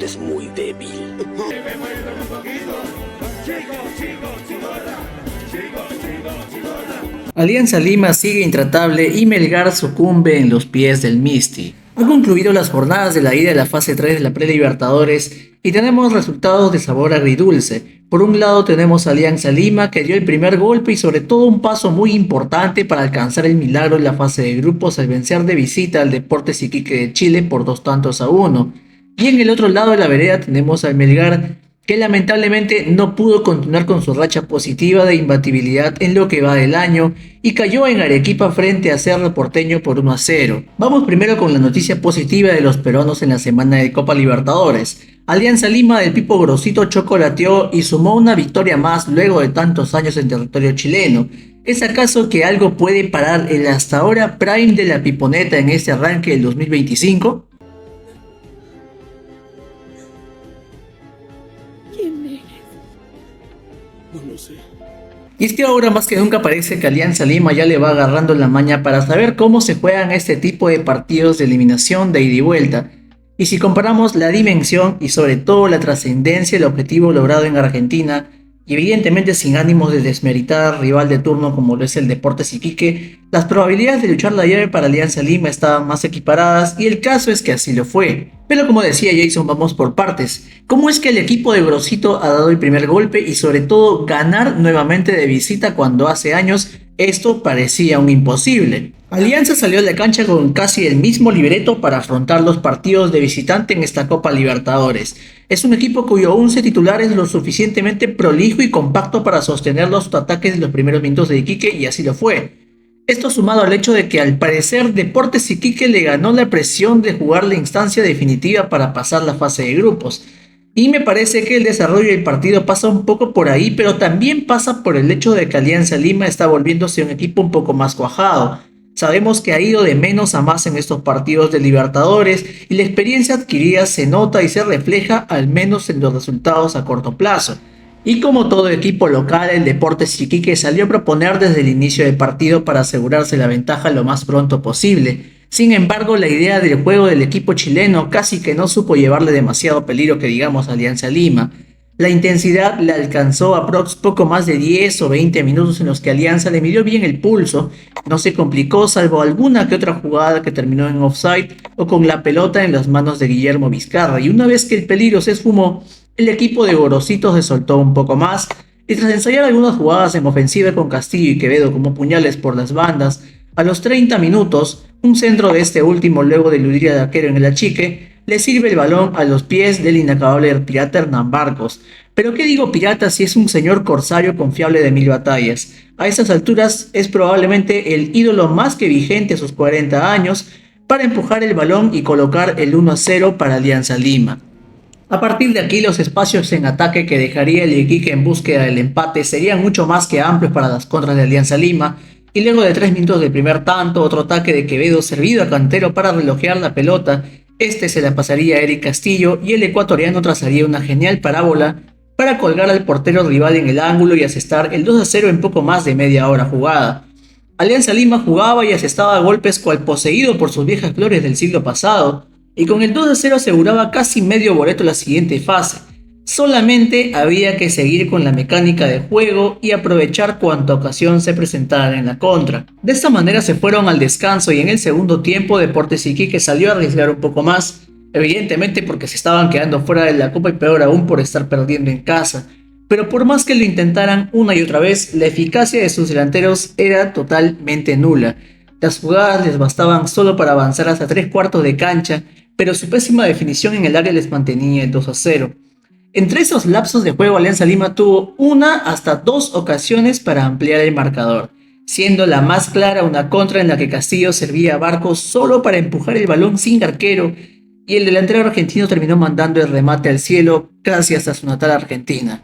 sientes muy débil. Alianza Lima sigue intratable y Melgar sucumbe en los pies del Misti. Han concluido las jornadas de la ida de la fase 3 de la Prelibertadores y tenemos resultados de sabor agridulce. Por un lado tenemos a Alianza Lima, que dio el primer golpe y sobre todo un paso muy importante para alcanzar el milagro en la fase de grupos al vencer de visita al Deportes Iquique de Chile por 2-1. Y en el otro lado de la vereda tenemos al Melgar, que lamentablemente no pudo continuar con su racha positiva de imbatibilidad en lo que va del año y cayó en Arequipa frente a Cerro Porteño por 1-0. Vamos primero con la noticia positiva de los peruanos en la semana de Copa Libertadores. Alianza Lima del Pipo Grosito chocolateó y sumó una victoria más luego de tantos años en territorio chileno. ¿Es acaso que algo puede parar el hasta ahora prime de la Piponeta en este arranque del 2025? No sé. Y es que ahora más que nunca parece que Alianza Lima ya le va agarrando la maña para saber cómo se juegan este tipo de partidos de eliminación de ida y vuelta. Y si comparamos la dimensión y sobre todo la trascendencia del objetivo logrado en Argentina, y evidentemente sin ánimos de desmeritar al rival de turno como lo es el Deportes Iquique, las probabilidades de luchar la llave para Alianza Lima estaban más equiparadas y el caso es que así lo fue. Pero como decía Jason, vamos por partes. ¿Cómo es que el equipo de Grosito ha dado el primer golpe y sobre todo ganar nuevamente de visita cuando hace años esto parecía un imposible? Alianza salió a la cancha con casi el mismo libreto para afrontar los partidos de visitante en esta Copa Libertadores. Es un equipo cuyo 11 titular es lo suficientemente prolijo y compacto para sostener los ataques en los primeros minutos de Iquique y así lo fue. Esto sumado al hecho de que al parecer Deportes Iquique le ganó la presión de jugar la instancia definitiva para pasar la fase de grupos. Y me parece que el desarrollo del partido pasa un poco por ahí, pero también pasa por el hecho de que Alianza Lima está volviéndose un equipo un poco más cuajado. Sabemos que ha ido de menos a más en estos partidos de Libertadores y la experiencia adquirida se nota y se refleja al menos en los resultados a corto plazo. Y como todo equipo local, el Deportes Iquique salió a proponer desde el inicio del partido para asegurarse la ventaja lo más pronto posible. Sin embargo, la idea del juego del equipo chileno casi que no supo llevarle demasiado peligro que digamos a Alianza Lima. La intensidad le alcanzó a poco más de 10 o 20 minutos en los que Alianza le midió bien el pulso, no se complicó salvo alguna que otra jugada que terminó en offside o con la pelota en las manos de Guillermo Vizcarra, y una vez que el peligro se esfumó, el equipo de Gorosito se soltó un poco más y tras ensayar algunas jugadas en ofensiva con Castillo y Quevedo como puñales por las bandas, a los 30 minutos, un centro de este último luego de eludir al arquero en el achique, le sirve el balón a los pies del inacabable pirata Hernán Barcos. Pero qué digo pirata si es un señor corsario confiable de 1000 batallas. A estas alturas es probablemente el ídolo más que vigente a sus 40 años para empujar el balón y colocar el 1-0 para Alianza Lima. A partir de aquí los espacios en ataque que dejaría el Iquique en búsqueda del empate serían mucho más que amplios para las contras de Alianza Lima, y luego de 3 minutos del primer tanto, otro ataque de Quevedo servido a Cantero para relojear la pelota, este se la pasaría a Eric Castillo y el ecuatoriano trazaría una genial parábola para colgar al portero rival en el ángulo y asestar el 2-0 en poco más de media hora jugada. Alianza Lima jugaba y asestaba golpes cual poseído por sus viejas glorias del siglo pasado, y con el 2-0 aseguraba casi medio boleto la siguiente fase. Solamente había que seguir con la mecánica de juego y aprovechar cuanta ocasión se presentara en la contra. De esta manera se fueron al descanso y en el segundo tiempo Deportes Iquique salió a arriesgar un poco más, evidentemente porque se estaban quedando fuera de la Copa y peor aún por estar perdiendo en casa. Pero por más que lo intentaran una y otra vez, la eficacia de sus delanteros era totalmente nula. Las jugadas les bastaban solo para avanzar hasta 3/4 de cancha, pero su pésima definición en el área les mantenía el 2-0. Entre esos lapsos de juego, Alianza Lima tuvo una hasta 2 ocasiones para ampliar el marcador, siendo la más clara una contra en la que Castillo servía a Barcos solo para empujar el balón sin arquero, y el delantero argentino terminó mandando el remate al cielo gracias a su natal Argentina.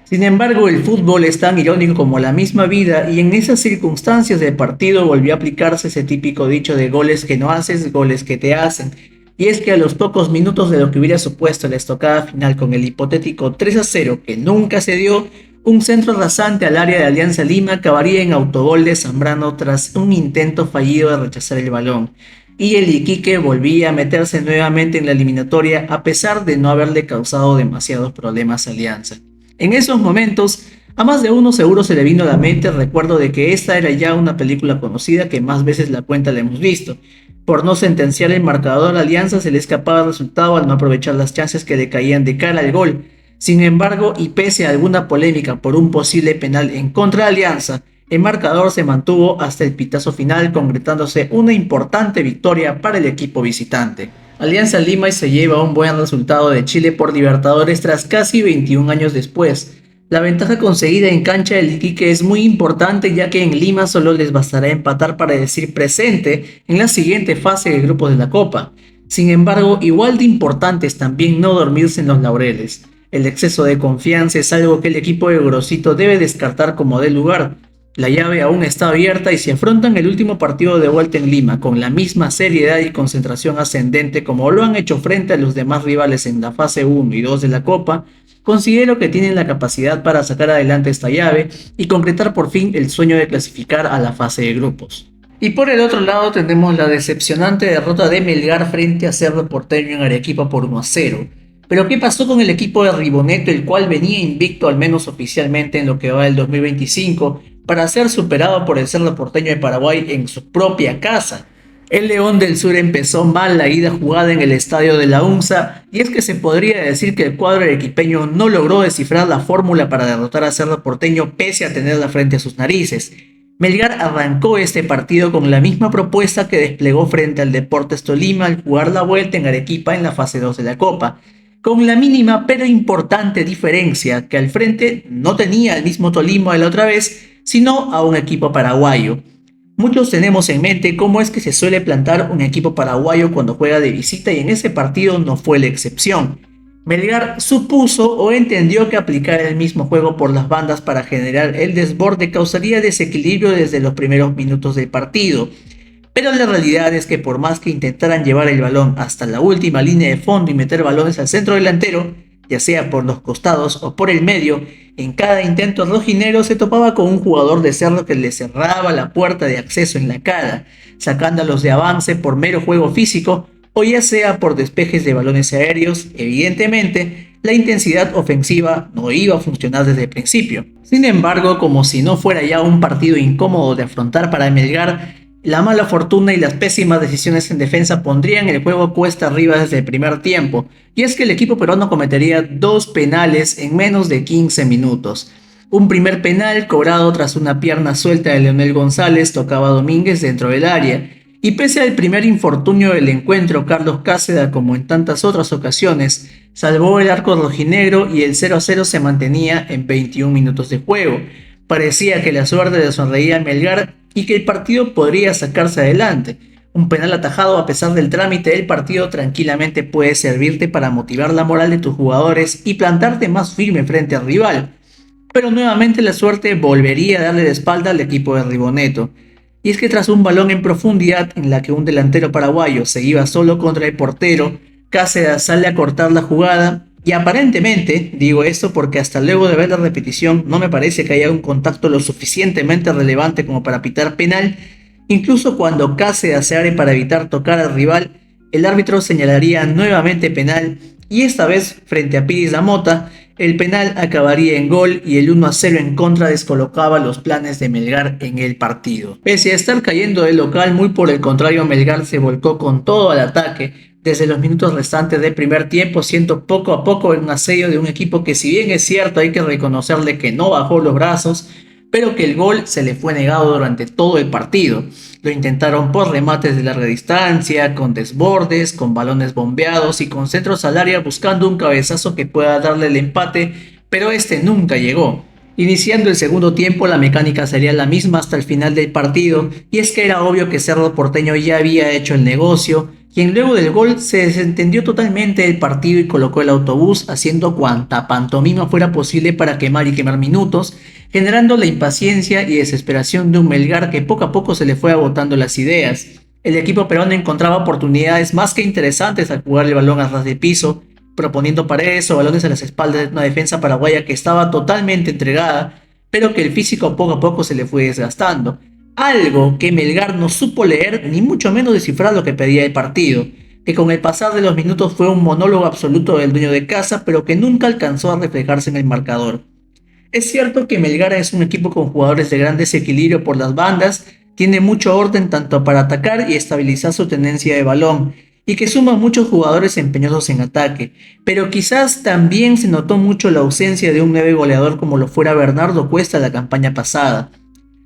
Sin embargo, el fútbol es tan irónico como la misma vida, y en esas circunstancias del partido volvió a aplicarse ese típico dicho de goles que no haces, goles que te hacen. Y es que a los pocos minutos de lo que hubiera supuesto la estocada final con el hipotético 3-0 que nunca se dio, un centro rasante al área de Alianza Lima acabaría en autogol de Zambrano tras un intento fallido de rechazar el balón. y el Iquique volvía a meterse nuevamente en la eliminatoria a pesar de no haberle causado demasiados problemas a Alianza. En esos momentos, a más de uno seguro se le vino a la mente el recuerdo de que esta era ya una película conocida que más veces la cuenta la hemos visto. Por no sentenciar el marcador a Alianza se le escapaba el resultado al no aprovechar las chances que le caían de cara al gol. Sin embargo, y pese a alguna polémica por un posible penal en contra de Alianza, el marcador se mantuvo hasta el pitazo final, concretándose una importante victoria para el equipo visitante. Alianza Lima se lleva un buen resultado de Chile por Libertadores tras casi 21 años después. La ventaja conseguida en cancha del Iquique es muy importante, ya que en Lima solo les bastará empatar para decir presente en la siguiente fase de grupos de la Copa. Sin embargo, igual de importante es también no dormirse en los laureles. El exceso de confianza es algo que el equipo de Grosito debe descartar como dé lugar. La llave aún está abierta y si afrontan el último partido de vuelta en Lima con la misma seriedad y concentración ascendente como lo han hecho frente a los demás rivales en la fase 1 y 2 de la Copa, considero que tienen la capacidad para sacar adelante esta llave y concretar por fin el sueño de clasificar a la fase de grupos. Y por el otro lado tenemos la decepcionante derrota de Melgar frente a Cerro Porteño en Arequipa por 1-0. Pero ¿qué pasó con el equipo de Ribonetto, el cual venía invicto al menos oficialmente en lo que va del 2025, para ser superado por el Cerro Porteño de Paraguay en su propia casa? El León del Sur empezó mal la ida jugada en el estadio de la UNSA, y es que se podría decir que el cuadro arequipeño no logró descifrar la fórmula para derrotar a Cerro Porteño pese a tenerla frente a sus narices. Melgar arrancó este partido con la misma propuesta que desplegó frente al Deportes Tolima al jugar la vuelta en Arequipa en la fase 2 de la Copa, con la mínima pero importante diferencia que al frente no tenía el mismo Tolima de la otra vez, sino a un equipo paraguayo. Muchos tenemos en mente cómo es que se suele plantar un equipo paraguayo cuando juega de visita y en ese partido no fue la excepción. Melgar supuso o entendió que aplicar el mismo juego por las bandas para generar el desborde causaría desequilibrio desde los primeros minutos del partido. Pero la realidad es que por más que intentaran llevar el balón hasta la última línea de fondo y meter balones al centro delantero, ya sea por los costados o por el medio, en cada intento rojinero se topaba con un jugador de Cerro que le cerraba la puerta de acceso en la cara, sacándolos de avance por mero juego físico o ya sea por despejes de balones aéreos. Evidentemente, la intensidad ofensiva no iba a funcionar desde el principio. Sin embargo, como si no fuera ya un partido incómodo de afrontar para Melgar, la mala fortuna y las pésimas decisiones en defensa pondrían el juego cuesta arriba desde el primer tiempo, y es que el equipo peruano cometería 2 penales en menos de 15 minutos. Un primer penal cobrado tras una pierna suelta de Leonel González tocaba a Domínguez dentro del área, y pese al primer infortunio del encuentro, Carlos Cáceda, como en tantas otras ocasiones, salvó el arco rojinegro y el 0-0 se mantenía en 21 minutos de juego. Parecía que la suerte le sonreía a Melgar y que el partido podría sacarse adelante. Un penal atajado a pesar del trámite del partido tranquilamente puede servirte para motivar la moral de tus jugadores y plantarte más firme frente al rival. Pero nuevamente la suerte volvería a darle la espalda al equipo de Ribonetto. Y es que tras un balón en profundidad en la que un delantero paraguayo se iba solo contra el portero, Cáceres sale a cortar la jugada. Y aparentemente, digo esto porque hasta luego de ver la repetición no me parece que haya un contacto lo suficientemente relevante como para pitar penal. Incluso cuando Cáceres se abre para evitar tocar al rival, el árbitro señalaría nuevamente penal y esta vez frente a Piris Lamota, el penal acabaría en gol y el 1-0 en contra descolocaba los planes de Melgar en el partido. Pese a estar cayendo del local, muy por el contrario, Melgar se volcó con todo al ataque desde los minutos restantes del primer tiempo, siendo poco a poco un asedio de un equipo que, si bien es cierto, hay que reconocerle que no bajó los brazos, pero que el gol se le fue negado durante todo el partido. Lo intentaron por remates de larga distancia, con desbordes, con balones bombeados y con centros al área buscando un cabezazo que pueda darle el empate, pero este nunca llegó. Iniciando el segundo tiempo, la mecánica sería la misma hasta el final del partido, y es que era obvio que Cerro Porteño ya había hecho el negocio, quien luego del gol se desentendió totalmente del partido y colocó el autobús haciendo cuanta pantomima fuera posible para quemar y quemar minutos, generando la impaciencia y desesperación de un Melgar que poco a poco se le fue agotando las ideas. El equipo peruano encontraba oportunidades más que interesantes al jugar el balón a ras de piso, proponiendo paredes o balones a las espaldas de una defensa paraguaya que estaba totalmente entregada, pero que el físico poco a poco se le fue desgastando. Algo que Melgar no supo leer ni mucho menos descifrar lo que pedía el partido, que con el pasar de los minutos fue un monólogo absoluto del dueño de casa, pero que nunca alcanzó a reflejarse en el marcador. Es cierto que Melgar es un equipo con jugadores de gran desequilibrio por las bandas, tiene mucho orden tanto para atacar y estabilizar su tenencia de balón, y que suma muchos jugadores empeñosos en ataque, pero quizás también se notó mucho la ausencia de un 9 goleador como lo fuera Bernardo Cuesta la campaña pasada.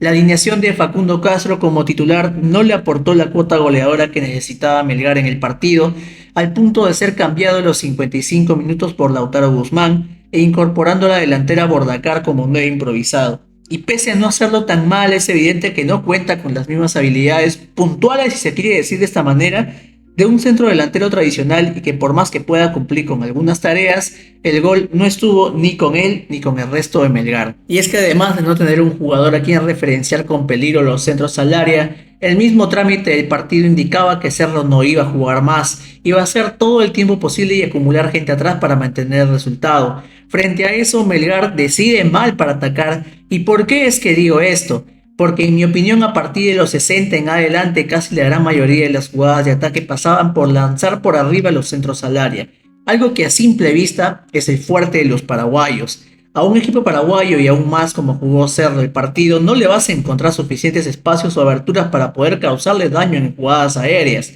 La alineación de Facundo Castro como titular no le aportó la cuota goleadora que necesitaba Melgar en el partido, al punto de ser cambiado en los 55 minutos por Lautaro Guzmán e incorporando a la delantera Bordacar como un 9 improvisado. Y pese a no hacerlo tan mal, es evidente que no cuenta con las mismas habilidades puntuales, si se quiere decir de esta manera, de un centro delantero tradicional, y que por más que pueda cumplir con algunas tareas, el gol no estuvo ni con él ni con el resto de Melgar. Y es que además de no tener un jugador a quien referenciar con peligro los centros al área, el mismo trámite del partido indicaba que Cerro no iba a jugar más, iba a hacer todo el tiempo posible y acumular gente atrás para mantener el resultado. Frente a eso, Melgar decide mal para atacar. ¿Y por qué es que digo esto? Porque en mi opinión a partir de los 60 en adelante casi la gran mayoría de las jugadas de ataque pasaban por lanzar por arriba los centros al área, algo que a simple vista es el fuerte de los paraguayos. A un equipo paraguayo y aún más como jugó Cerro el partido no le vas a encontrar suficientes espacios o aberturas para poder causarle daño en jugadas aéreas.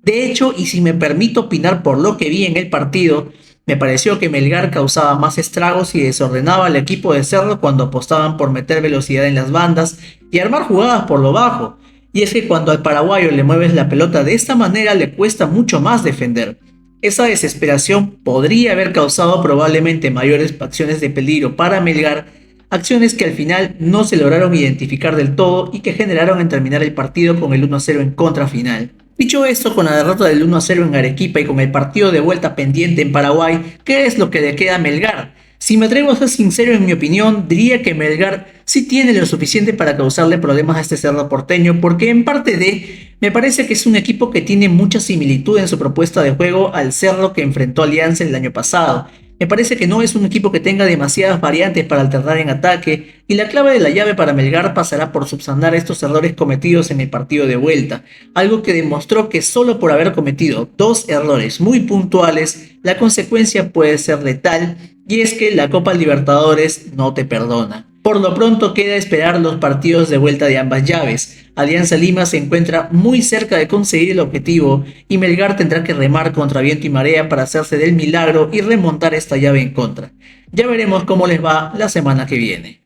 De hecho, y si me permito opinar por lo que vi en el partido, me pareció que Melgar causaba más estragos y desordenaba al equipo de Cerro cuando apostaban por meter velocidad en las bandas y armar jugadas por lo bajo. Y es que cuando al paraguayo le mueves la pelota de esta manera le cuesta mucho más defender. Esa desesperación podría haber causado probablemente mayores acciones de peligro para Melgar, acciones que al final no se lograron identificar del todo y que generaron en terminar el partido con el 1-0 en contra final. Dicho esto, con la derrota del 1-0 en Arequipa y con el partido de vuelta pendiente en Paraguay, ¿qué es lo que le queda a Melgar? Si me atrevo a ser sincero en mi opinión, diría que Melgar sí tiene lo suficiente para causarle problemas a este Cerro Porteño, porque en parte me parece que es un equipo que tiene mucha similitud en su propuesta de juego al Cerro que enfrentó Alianza el año pasado. Me parece que no es un equipo que tenga demasiadas variantes para alternar en ataque, y la clave de la llave para Melgar pasará por subsanar estos errores cometidos en el partido de vuelta, algo que demostró que solo por haber cometido dos errores muy puntuales, la consecuencia puede ser letal, y es que la Copa Libertadores no te perdona. Por lo pronto queda esperar los partidos de vuelta de ambas llaves. Alianza Lima se encuentra muy cerca de conseguir el objetivo y Melgar tendrá que remar contra viento y marea para hacerse del milagro y remontar esta llave en contra. Ya veremos cómo les va la semana que viene.